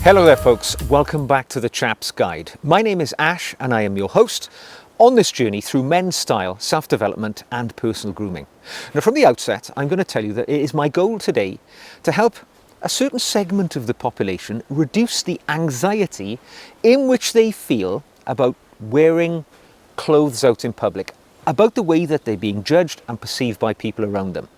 Hello there folks, welcome back to the Chap's Guide. My name is Ash and I am your host on this journey through men's style, self-development and personal grooming. Now from the outset, I'm going to tell you that it is my goal today to help a certain segment of the population reduce the anxiety in which they feel about wearing clothes out in public, about the way that they're being judged and perceived by people around them.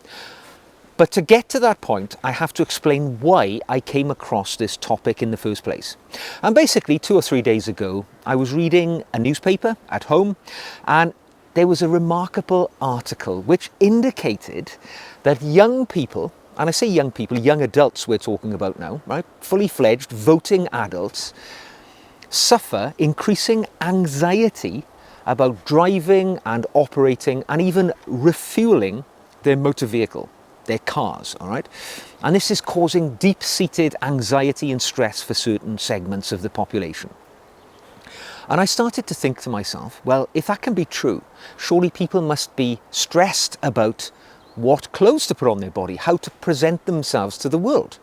But to get to that point, I have to explain why I came across this topic in the first place. And basically 2 or 3 days ago, I was reading a newspaper at home and there was a remarkable article which indicated that young people, and I say young people, young adults we're talking about now, right? Fully fledged voting adults, suffer increasing anxiety about driving and operating and even refueling their motor vehicle, their cars, all right? And this is causing deep-seated anxiety and stress for certain segments of the population. And I started to think to myself, well, if that can be true, surely people must be stressed about what clothes to put on their body, how to present themselves to the world.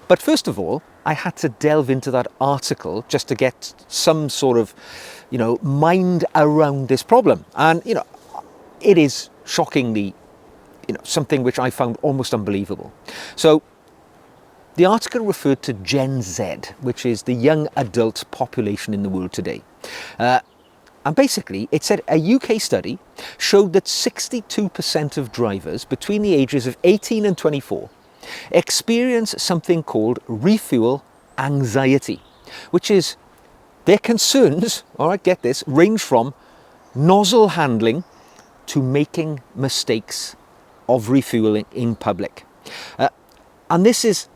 But first of all, I had to delve into that article just to get some sort of, mind around this problem. And, it is shockingly something which I found almost unbelievable. So the article referred to Gen Z, which is the young adult population in the world today. And basically it said a UK study showed that 62% of drivers between the ages of 18 and 24 experience something called refuel anxiety, which is their concerns, all right, get this, range from nozzle handling to making mistakes of refueling in public. And this is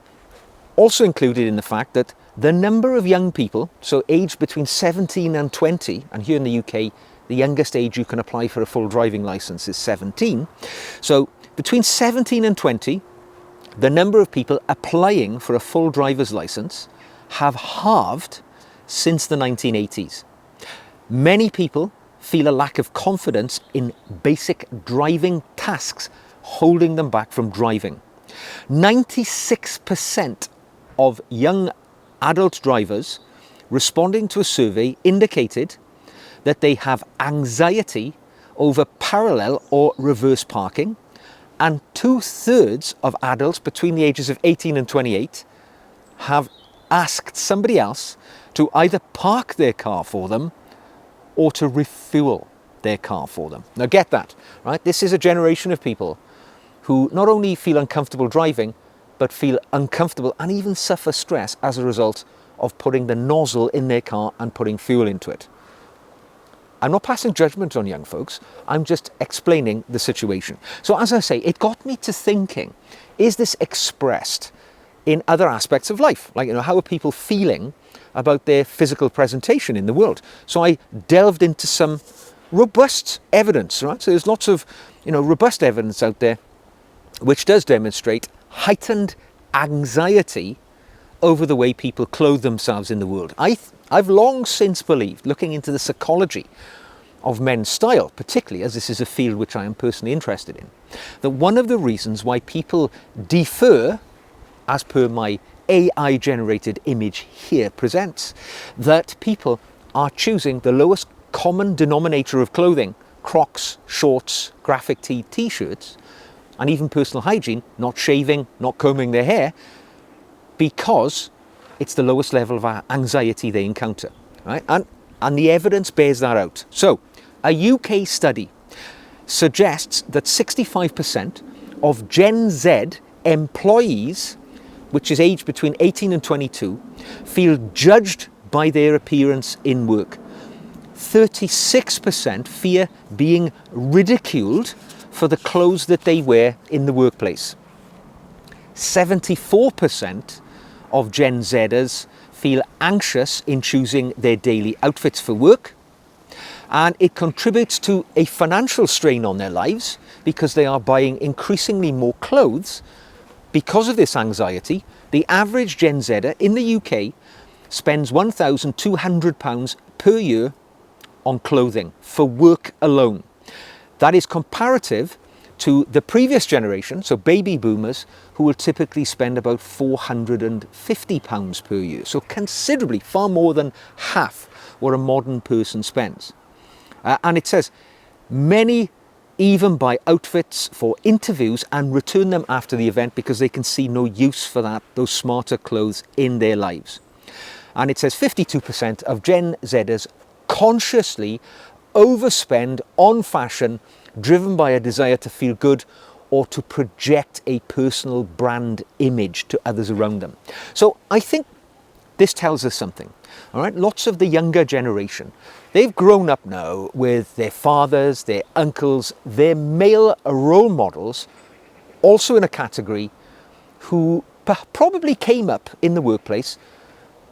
also included in the fact that the number of young people, so aged between 17 and 20, and here in the UK, the youngest age you can apply for a full driving license is 17. So between 17 and 20, the number of people applying for a full driver's license have halved since the 1980s. Many people feel a lack of confidence in basic driving tasks, holding them back from driving. 96% of young adult drivers responding to a survey indicated that they have anxiety over parallel or reverse parking, and 2/3 of adults between the ages of 18 and 28 have asked somebody else to either park their car for them or to refuel their car for them. Now get that, right? This is a generation of people who not only feel uncomfortable driving, but feel uncomfortable and even suffer stress as a result of putting the nozzle in their car and putting fuel into it. I'm not passing judgment on young folks, I'm just explaining the situation. So as I say, it got me to thinking, is this expressed in other aspects of life? Like, how are people feeling about their physical presentation in the world? So I delved into some robust evidence, right? So there's lots of, robust evidence out there which does demonstrate heightened anxiety over the way people clothe themselves in the world. I've long since believed, looking into the psychology of men's style, particularly as this is a field which I am personally interested in, that one of the reasons why people defer, as per my AI-generated image here presents, that people are choosing the lowest common denominator of clothing, Crocs, shorts, graphic tee, t-shirts, and even personal hygiene, not shaving, not combing their hair, because it's the lowest level of anxiety they encounter, right? And the evidence bears that out. So a UK study suggests that 65% of Gen Z employees, which is aged between 18 and 22, feel judged by their appearance in work. 36% fear being ridiculed for the clothes that they wear in the workplace. 74% of Gen Zers feel anxious in choosing their daily outfits for work, and it contributes to a financial strain on their lives because they are buying increasingly more clothes. Because of this anxiety, the average Gen Zer in the UK spends £1,200 per year on clothing for work alone. That is comparative to the previous generation, so baby boomers, who will typically spend about £450 per year. So considerably, far more than half what a modern person spends. And it says, many even buy outfits for interviews and return them after the event because they can see no use for those smarter clothes in their lives. And it says 52% of Gen Zers consciously overspend on fashion, driven by a desire to feel good or to project a personal brand image to others around them. So I think this tells us something. All right, lots of the younger generation, they've grown up now with their fathers, their uncles, their male role models, also in a category who probably came up in the workplace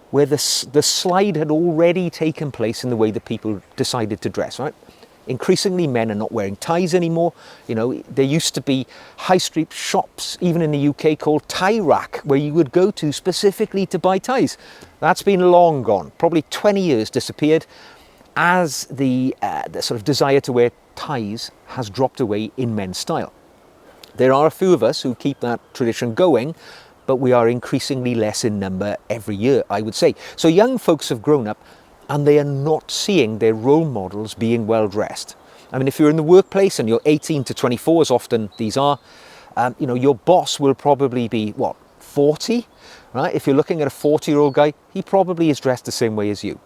where the slide had already taken place in the way that people decided to dress, right? Increasingly, men are not wearing ties anymore. You know, there used to be high street shops, even in the UK, called Tie Rack, where you would go to specifically to buy ties. That's been long gone, probably 20 years disappeared, as the sort of desire to wear ties has dropped away in men's style. There are a few of us who keep that tradition going, but we are increasingly less in number every year, I would say. So young folks have grown up and they are not seeing their role models being well dressed. I mean, if you're in the workplace and you're 18 to 24, as often these are, you know, your boss will probably be, 40, right? If you're looking at a 40-year-old guy, he probably is dressed the same way as you.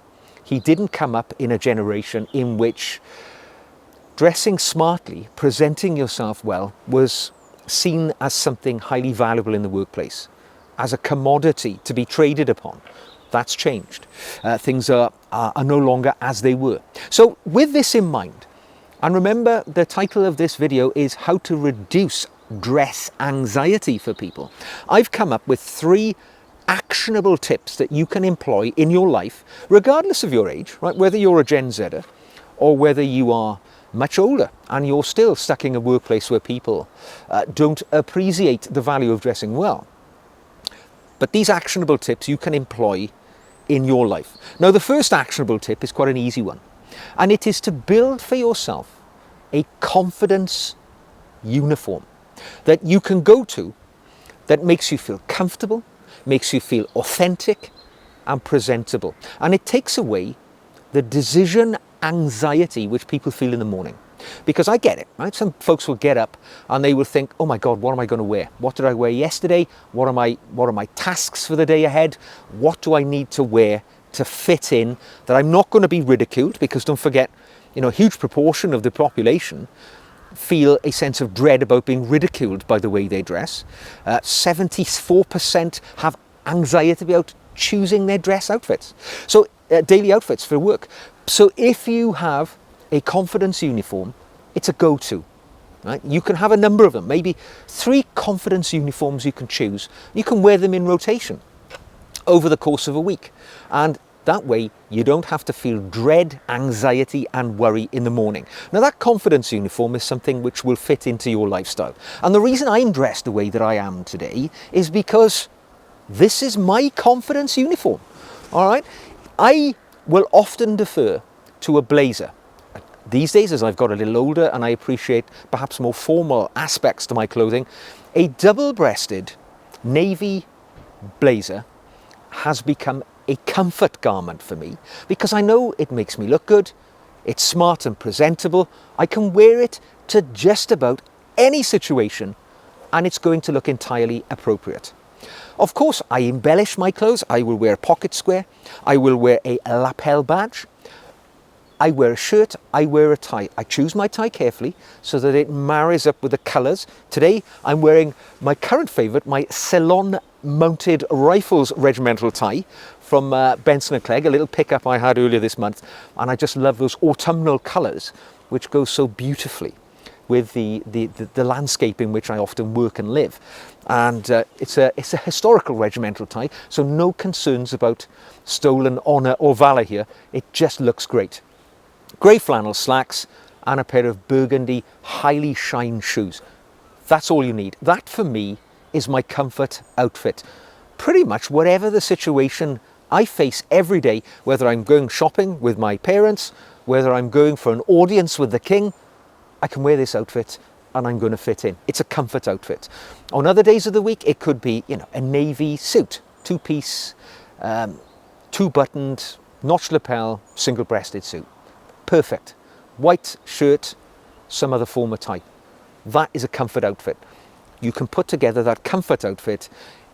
He didn't come up in a generation in which dressing smartly, presenting yourself well, was seen as something highly valuable in the workplace, as a commodity to be traded upon. That's changed. Things are no longer as they were. So with this in mind, and remember the title of this video is How to Reduce Dress Anxiety for People, I've come up with 3 actionable tips that you can employ in your life, regardless of your age, right? Whether you're a Gen Zer or whether you are much older and you're still stuck in a workplace where people don't appreciate the value of dressing well. But these actionable tips you can employ in your life. Now, the first actionable tip is quite an easy one, and it is to build for yourself a confidence uniform that you can go to that makes you feel comfortable, makes you feel authentic and presentable. And it takes away the decision anxiety which people feel in the morning. Because I get it, right? Some folks will get up and they will think, oh my God, what am I going to wear? What did I wear yesterday? What are my tasks for the day ahead? What do I need to wear to fit in that I'm not going to be ridiculed? Because don't forget, you know, a huge proportion of the population feel a sense of dread about being ridiculed by the way they dress. 74% have anxiety about choosing their dress outfits. So daily outfits for work. So if you have a confidence uniform, it's a go-to, right? You can have a number of them, maybe 3 confidence uniforms you can choose. You can wear them in rotation over the course of a week. And that way you don't have to feel dread, anxiety and worry in the morning. Now that confidence uniform is something which will fit into your lifestyle. And the reason I'm dressed the way that I am today is because this is my confidence uniform, all right? I will often defer to a blazer. These days, as I've got a little older and I appreciate perhaps more formal aspects to my clothing, a double-breasted navy blazer has become a comfort garment for me because I know it makes me look good, it's smart and presentable, I can wear it to just about any situation and it's going to look entirely appropriate. Of course, I embellish my clothes. I will wear a pocket square, I will wear a lapel badge, I wear a shirt, I wear a tie. I choose my tie carefully so that it marries up with the colours. Today I'm wearing my current favourite, my Ceylon mounted rifles regimental tie from Benson & Clegg, a little pickup I had earlier this month, and I just love those autumnal colours which go so beautifully with the landscape in which I often work and live. And it's a historical regimental tie, so no concerns about stolen honour or valour here. It just looks great. Grey flannel slacks and a pair of burgundy highly shined shoes. That's all you need. That for me is my comfort outfit. Pretty much whatever the situation I face every day, whether I'm going shopping with my parents, whether I'm going for an audience with the king, I can wear this outfit and I'm going to fit in. It's a comfort outfit. On other days of the week, it could be, a navy suit, two-piece, two-buttoned, notched lapel, single-breasted suit. Perfect. White shirt, some other form of tie. That is a comfort outfit. You can put together that comfort outfit.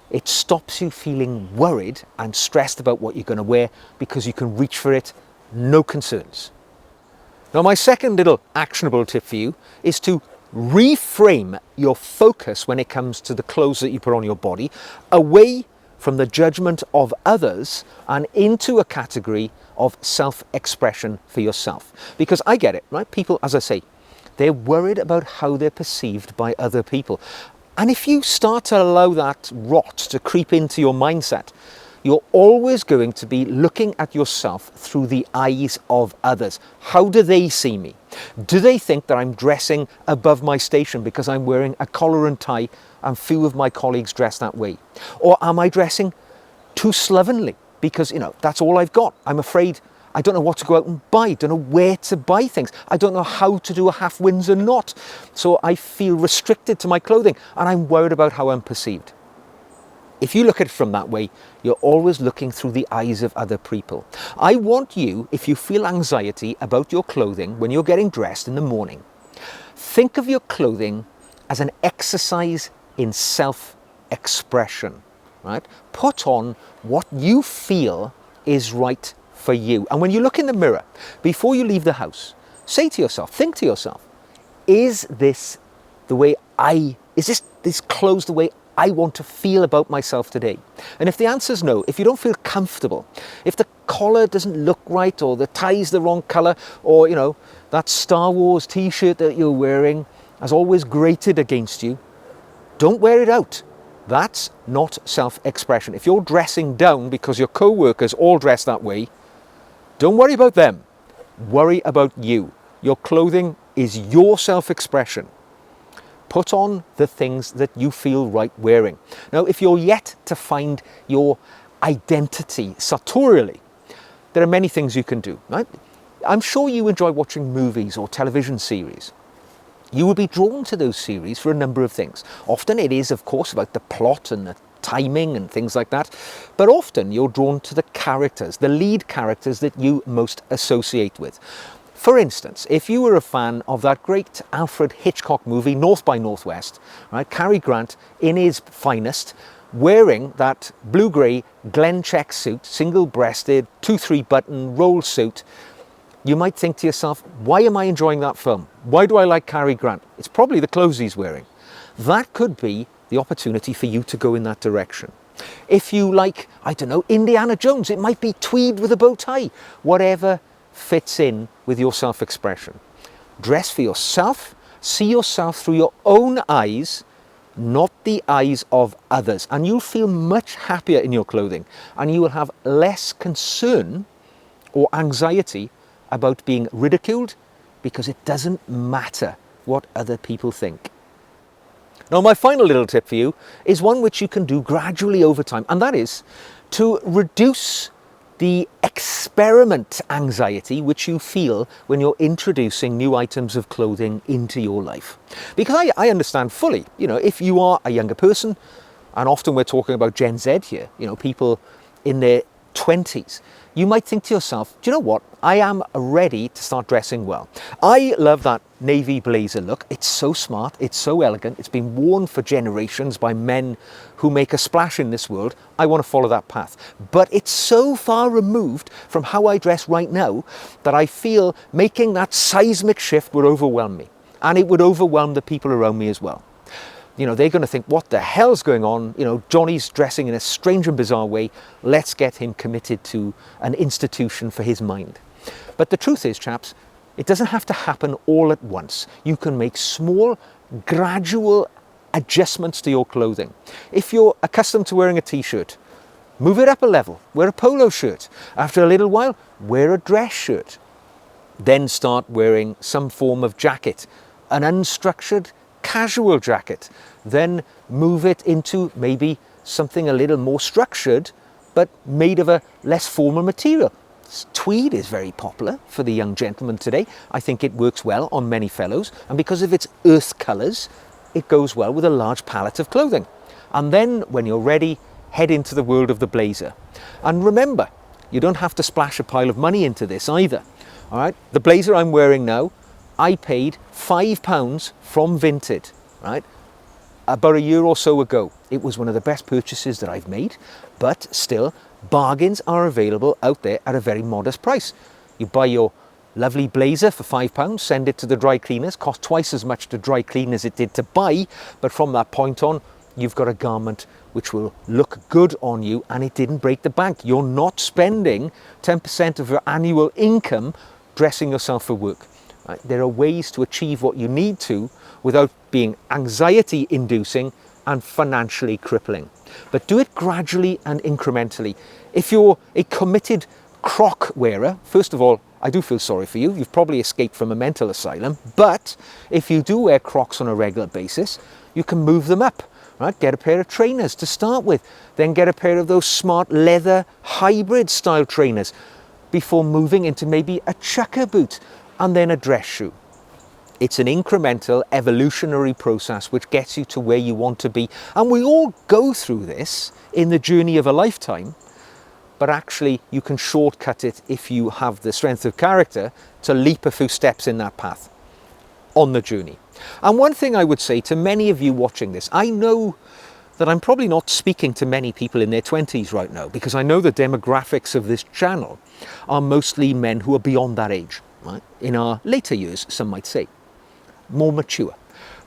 It stops you feeling worried and stressed about what you're going to wear because you can reach for it, no concerns. Now, my second little actionable tip for you is to reframe your focus when it comes to the clothes that you put on your body, away from the judgment of others and into a category of self-expression for yourself. Because I get it, right? People, as I say, they're worried about how they're perceived by other people. And if you start to allow that rot to creep into your mindset, you're always going to be looking at yourself through the eyes of others. How do they see me? Do they think that I'm dressing above my station because I'm wearing a collar and tie and few of my colleagues dress that way? Or am I dressing too slovenly because, that's all I've got? I'm afraid I don't know what to go out and buy, don't know where to buy things. I don't know how to do a half Windsor knot. So I feel restricted to my clothing and I'm worried about how I'm perceived. If you look at it from that way, you're always looking through the eyes of other people. I want you, if you feel anxiety about your clothing when you're getting dressed in the morning, think of your clothing as an exercise in self-expression, right? Put on what you feel is right for you. And when you look in the mirror, before you leave the house, say to yourself, think to yourself, is this clothes the way I want to feel about myself today? And if the answer is no, if you don't feel comfortable, if the collar doesn't look right, or the tie's the wrong color, or that Star Wars t-shirt that you're wearing has always grated against you, don't wear it out. That's not self-expression. If you're dressing down because your co-workers all dress that way, don't worry about them. Worry about you. Your clothing is your self-expression. Put on the things that you feel right wearing. Now, if you're yet to find your identity sartorially, there are many things you can do, right? I'm sure you enjoy watching movies or television series. You will be drawn to those series for a number of things. Often it is, of course, about the plot and the timing and things like that. But often you're drawn to the characters, the lead characters that you most associate with. For instance, if you were a fan of that great Alfred Hitchcock movie, North by Northwest, right? Cary Grant in his finest, wearing that blue-grey Glen check suit, single-breasted, 2-3 button roll suit, you might think to yourself, why am I enjoying that film? Why do I like Cary Grant? It's probably the clothes he's wearing. That could be the opportunity for you to go in that direction. If you like, Indiana Jones, it might be tweed with a bow tie. Whatever fits in with your self-expression. Dress for yourself, see yourself through your own eyes, not the eyes of others. And you'll feel much happier in your clothing, and you will have less concern or anxiety about being ridiculed, because it doesn't matter what other people think. Now, my final little tip for you is one which you can do gradually over time, and that is to reduce the experiment anxiety which you feel when you're introducing new items of clothing into your life. Because I understand fully, if you are a younger person, and often we're talking about Gen Z here, people in their 20s, you might think to yourself, do you know what? I am ready to start dressing well. I love that navy blazer look. It's so smart, it's so elegant, it's been worn for generations by men who make a splash in this world. I want to follow that path. But it's so far removed from how I dress right now that I feel making that seismic shift would overwhelm me. And it would overwhelm the people around me as well. They're going to think, what the hell's going on? Johnny's dressing in a strange and bizarre way. Let's get him committed to an institution for his mind. But the truth is, chaps, it doesn't have to happen all at once. You can make small, gradual adjustments to your clothing. If you're accustomed to wearing a t-shirt, move it up a level. Wear a polo shirt. After a little while, wear a dress shirt. Then start wearing some form of jacket, an unstructured casual jacket. Then move it into maybe something a little more structured, but made of a less formal material. Tweed is very popular for the young gentleman today. I think it works well on many fellows, and because of its earth colours, it goes well with a large palette of clothing. And then when you're ready, head into the world of the blazer. And remember, you don't have to splash a pile of money into this either. All right, the blazer I'm wearing now, I paid £5 from Vinted, right? About a year or so ago. It was one of the best purchases that I've made, but still, bargains are available out there at a very modest price. You buy your lovely blazer for £5, send it to the dry cleaners, cost twice as much to dry clean as it did to buy, but from that point on, you've got a garment which will look good on you and it didn't break the bank. You're not spending 10% of your annual income dressing yourself for work. Right? There are ways to achieve what you need to without being anxiety inducing and financially crippling. But do it gradually and incrementally. If you're a committed croc wearer, first of all, I do feel sorry for you. You've probably escaped from a mental asylum. But if you do wear Crocs on a regular basis, you can move them up. Right? Get a pair of trainers to start with. Then get a pair of those smart leather hybrid style trainers before moving into maybe a chucker boot and then a dress shoe. It's an incremental evolutionary process which gets you to where you want to be. And we all go through this in the journey of a lifetime, but actually you can shortcut it if you have the strength of character to leap a few steps in that path on the journey. And one thing I would say to many of you watching this, I know that I'm probably not speaking to many people in their 20s right now, because I know the demographics of this channel are mostly men who are beyond that age, right? In our later years, some might say. More mature,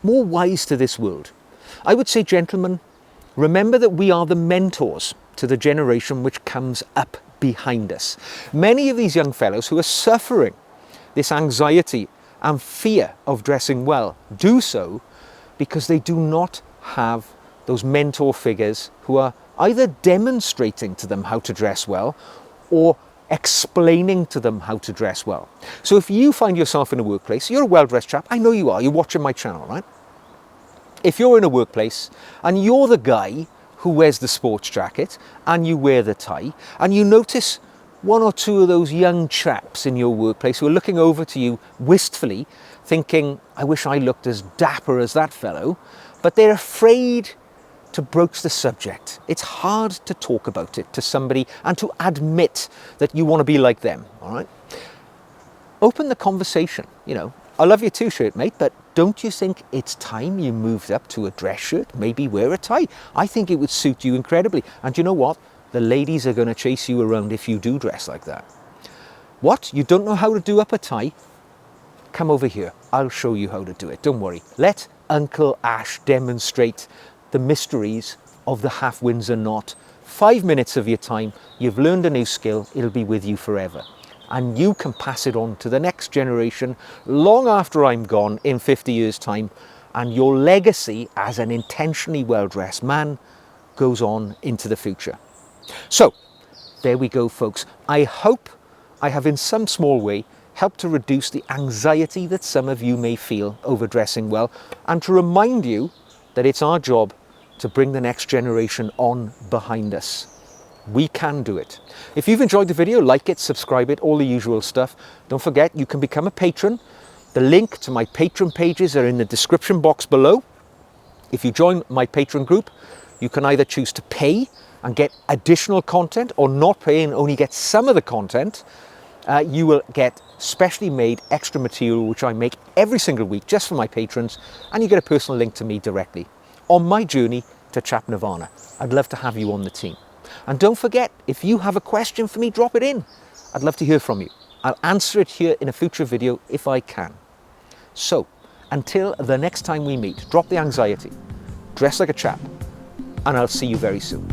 more wise to this world. I would say, gentlemen, remember that we are the mentors to the generation which comes up behind us. Many of these young fellows who are suffering this anxiety and fear of dressing well do so because they do not have those mentor figures who are either demonstrating to them how to dress well or explaining to them how to dress well. So if you find yourself in a workplace, you're a well-dressed chap, I know you are, you're watching my channel, right? If you're in a workplace and you're the guy who wears the sports jacket and you wear the tie and you notice one or two of those young chaps in your workplace who are looking over to you wistfully thinking, I wish I looked as dapper as that fellow, but they're afraid to broach the subject. It's hard to talk about it to somebody and to admit that you want to be like them, all right? Open the conversation, you know. I love your two-shirt, mate, but don't you think it's time you moved up to a dress shirt? Maybe wear a tie. I think it would suit you incredibly. And you know what? The ladies are going to chase you around if you do dress like that. What? You don't know how to do up a tie? Come over here. I'll show you how to do it. Don't worry. Let Uncle Ash demonstrate the mysteries of the half Windsor knot. 5 minutes of your time, you've learned a new skill, it'll be with you forever. And you can pass it on to the next generation long after I'm gone in 50 years' time, and your legacy as an intentionally well-dressed man goes on into the future. So, there we go, folks. I hope I have in some small way helped to reduce the anxiety that some of you may feel over dressing well, and to remind you that it's our job to bring the next generation on behind us. We can do it. If you've enjoyed the video, like it, subscribe it, all the usual stuff. Don't forget, you can become a patron. The link to my patron pages are in the description box below. If you join my patron group, you can either choose to pay and get additional content or not pay and only get some of the content. You will get specially made extra material which I make every single week just for my patrons, and you get a personal link to me directly on my journey to Chap Nirvana. I'd love to have you on the team. And don't forget, if you have a question for me, drop it in. I'd love to hear from you. I'll answer it here in a future video if I can. So, until the next time we meet, drop the anxiety, dress like a chap, and I'll see you very soon.